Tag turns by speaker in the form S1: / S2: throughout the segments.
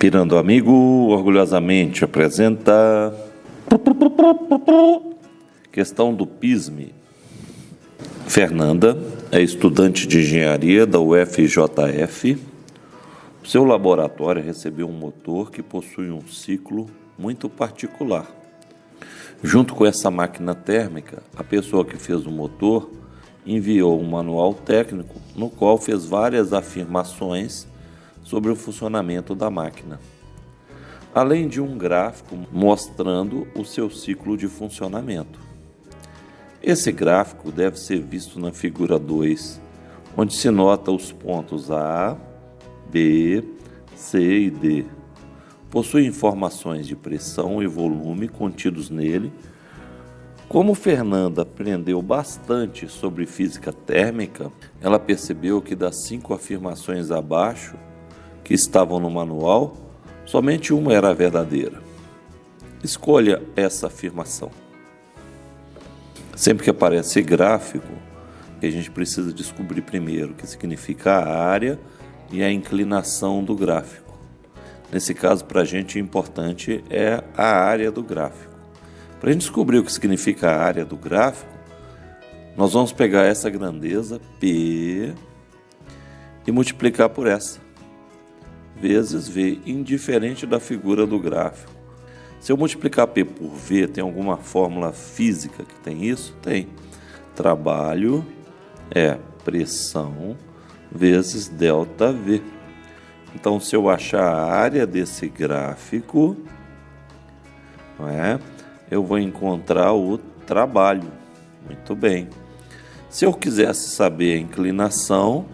S1: Pirando Amigo orgulhosamente apresenta questão do PISME. Fernanda é estudante de engenharia da UFJF. O seu laboratório recebeu um motor que possui um ciclo muito particular. Junto com essa máquina térmica, a pessoa que fez o motor enviou um manual técnico no qual fez várias afirmações sobre o funcionamento da máquina, além de um gráfico mostrando o seu ciclo de funcionamento. Esse gráfico deve ser visto na figura 2, onde se nota os pontos A, B, C e D. Possui informações de pressão e volume contidos nele. Como Fernanda aprendeu bastante sobre física térmica, ela percebeu que das 5 afirmações abaixo que estavam no manual, somente uma era verdadeira. Escolha essa afirmação. Sempre que aparece gráfico, a gente precisa descobrir primeiro o que significa a área e a inclinação do gráfico. Nesse caso, para a gente, o importante é a área do gráfico. Para a gente descobrir o que significa a área do gráfico, nós vamos pegar essa grandeza, P, e multiplicar por essa, vezes V, indiferente da figura do gráfico. Se eu multiplicar P por V, tem alguma fórmula física que tem isso? Tem. Trabalho é pressão vezes ΔV. Então, se eu achar a área desse gráfico, eu vou encontrar o trabalho. Muito bem. Se eu quisesse saber a inclinação,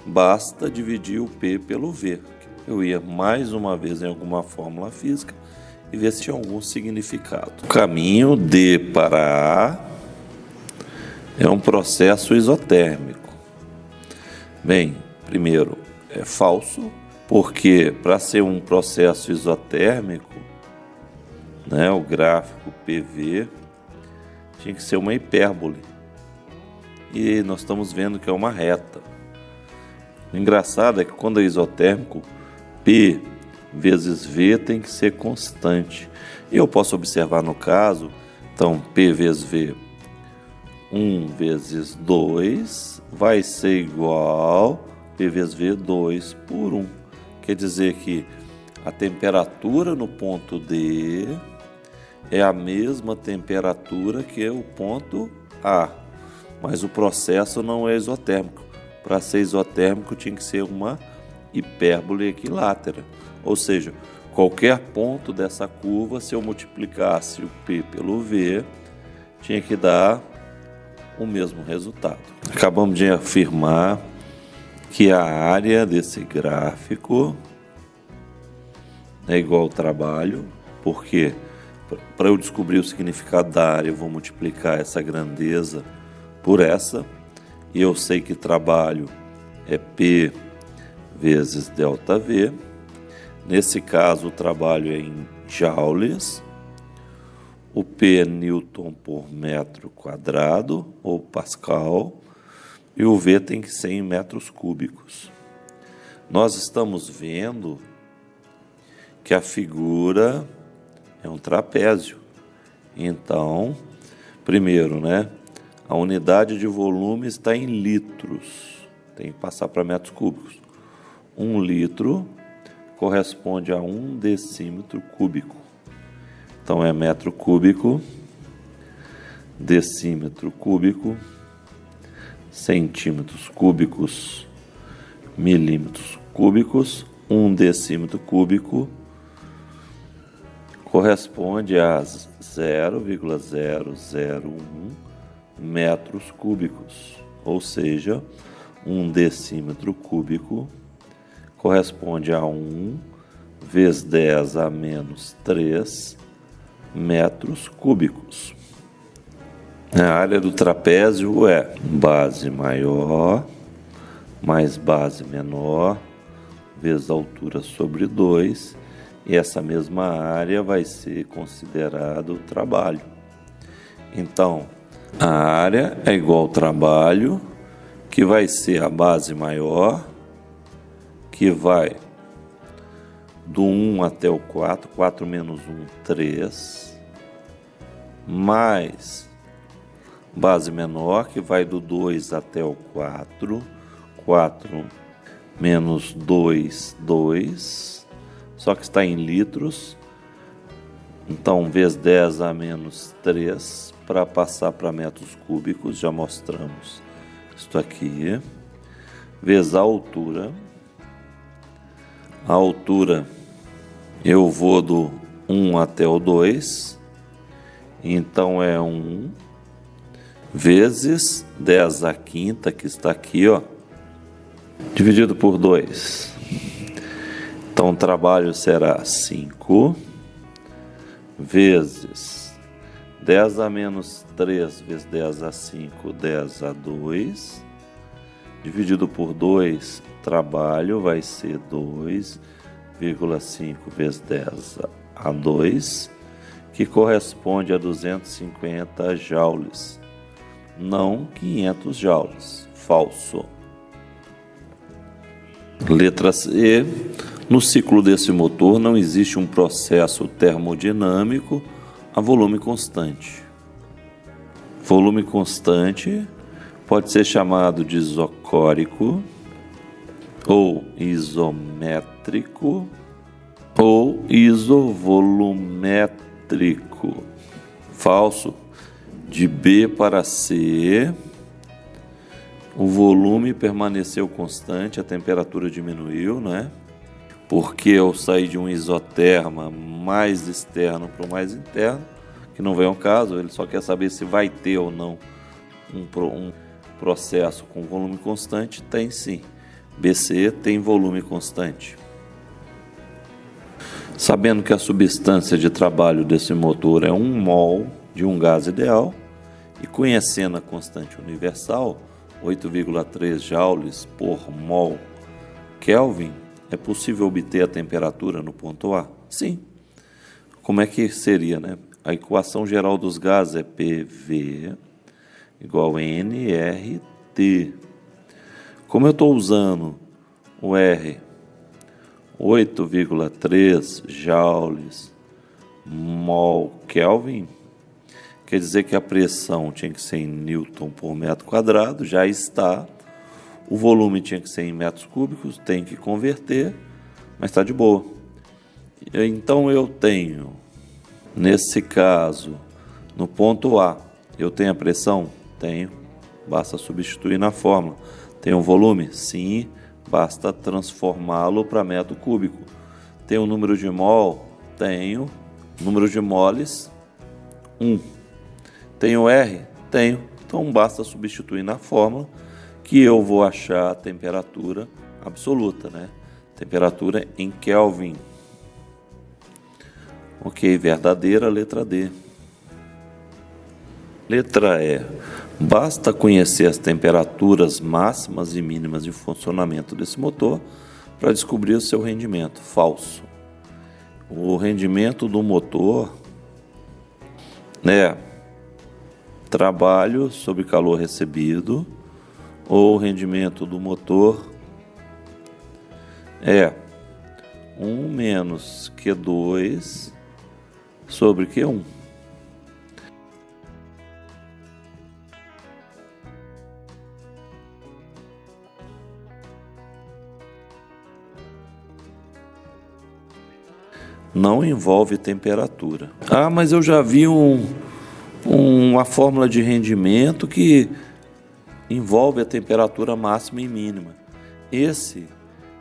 S1: basta dividir o P pelo V. Eu ia mais uma vez em alguma fórmula física e ver se tinha algum significado. O caminho D para A é um processo isotérmico. Bem, primeiro, é falso, porque para ser um processo isotérmico, o gráfico PV tinha que ser uma hipérbole. E nós estamos vendo que é uma reta. O engraçado é que quando é isotérmico, P vezes V tem que ser constante. E eu posso observar no caso, então P vezes V, 1 vezes 2, vai ser igual P vezes V, 2 por 1. Quer dizer que a temperatura no ponto D é a mesma temperatura que o ponto A, mas o processo não é isotérmico. Para ser isotérmico tinha que ser uma hipérbole equilátera, ou seja, qualquer ponto dessa curva, se eu multiplicasse o P pelo V, tinha que dar o mesmo resultado. Acabamos de afirmar que a área desse gráfico é igual ao trabalho, porque para eu descobrir o significado da área, eu vou multiplicar essa grandeza por essa, e eu sei que trabalho é P vezes ΔV. Nesse caso, o trabalho é em joules, o P é Newton por metro quadrado, ou Pascal, e o V tem que ser em metros cúbicos. Nós estamos vendo que a figura é um trapézio. Então, primeiro, a unidade de volume está em litros, tem que passar para metros cúbicos. 1 litro corresponde a 1 decímetro cúbico. Então é metro cúbico, decímetro cúbico, centímetros cúbicos, milímetros cúbicos. 1 decímetro cúbico corresponde a 0,001 metros cúbicos, ou seja, 1 decímetro cúbico corresponde a 1 vezes 10 a menos 3 metros cúbicos. A área do trapézio é base maior mais base menor vezes a altura sobre 2, e essa mesma área vai ser considerado o trabalho. Então, a área é igual ao trabalho, que vai ser a base maior, que vai do 1 até o 4, 4 menos 1, 3, mais base menor, que vai do 2 até o 4, 4 menos 2, 2, só que está em litros, então vezes 10 a menos 3, para passar para metros cúbicos, já mostramos isso aqui, vezes a altura eu vou do 1 até o 2, então é 1 vezes 10 à quinta, que está aqui, ó, dividido por 2. Então o trabalho será 5 vezes 10 a menos 3 vezes 10 a 5, 10 a 2, dividido por 2, trabalho vai ser 2,5 vezes 10 a 2, que corresponde a 250 joules, não 500 joules, falso. Letra C. No ciclo desse motor não existe um processo termodinâmico a volume constante. Volume constante pode ser chamado de isocórico, ou isométrico, ou isovolumétrico. Falso. De B para C, o volume permaneceu constante, a temperatura diminuiu, né? Porque eu saí de um isoterma mais externo para o mais interno, que não vem ao caso, ele só quer saber se vai ter ou não um processo com volume constante. Tem sim. BC tem volume constante. Sabendo que a substância de trabalho desse motor é 1 mol de um gás ideal, e conhecendo a constante universal, 8,3 joules por mol Kelvin, é possível obter a temperatura no ponto A? Sim. Como é que seria, né? A equação geral dos gases é PV igual a nRT. Como eu estou usando o R, 8,3 joules mol Kelvin, quer dizer que a pressão tinha que ser em Newton por metro quadrado, já está. O volume tinha que ser em metros cúbicos, tem que converter, mas está de boa. Então eu tenho, nesse caso, no ponto A, eu tenho a pressão? Tenho, basta substituir na fórmula. Tenho o volume? Sim, basta transformá-lo para metro cúbico. Tenho o número de mol? Tenho. Número de moles? 1. Tenho R? Tenho. Então basta substituir na fórmula que eu vou achar a temperatura absoluta, né? Temperatura em Kelvin. Ok, verdadeira, letra D. Letra E. Basta conhecer as temperaturas máximas e mínimas de funcionamento desse motor para descobrir o seu rendimento. Falso. O rendimento do motor é trabalho sobre calor recebido, ou o rendimento do motor é 1 menos Q2 sobre Q1. Não envolve temperatura. Ah, mas eu já vi uma fórmula de rendimento que envolve a temperatura máxima e mínima. Esse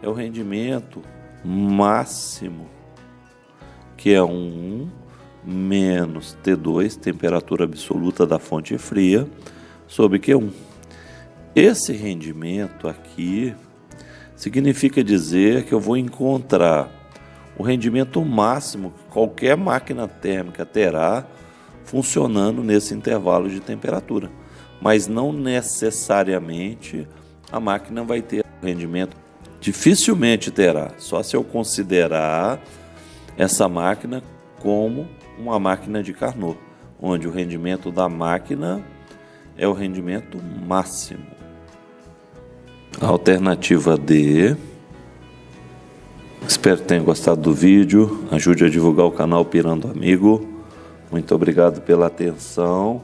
S1: é o rendimento máximo, que é 1 menos T2, temperatura absoluta da fonte fria, sobre Q1. Esse rendimento aqui significa dizer que eu vou encontrar o rendimento máximo que qualquer máquina térmica terá funcionando nesse intervalo de temperatura. Mas não necessariamente a máquina vai ter rendimento. Dificilmente terá, só se eu considerar essa máquina como uma máquina de Carnot, onde o rendimento da máquina é o rendimento máximo. Alternativa D. Espero que tenham gostado do vídeo. Ajude a divulgar o canal Pirando Amigo. Muito obrigado pela atenção.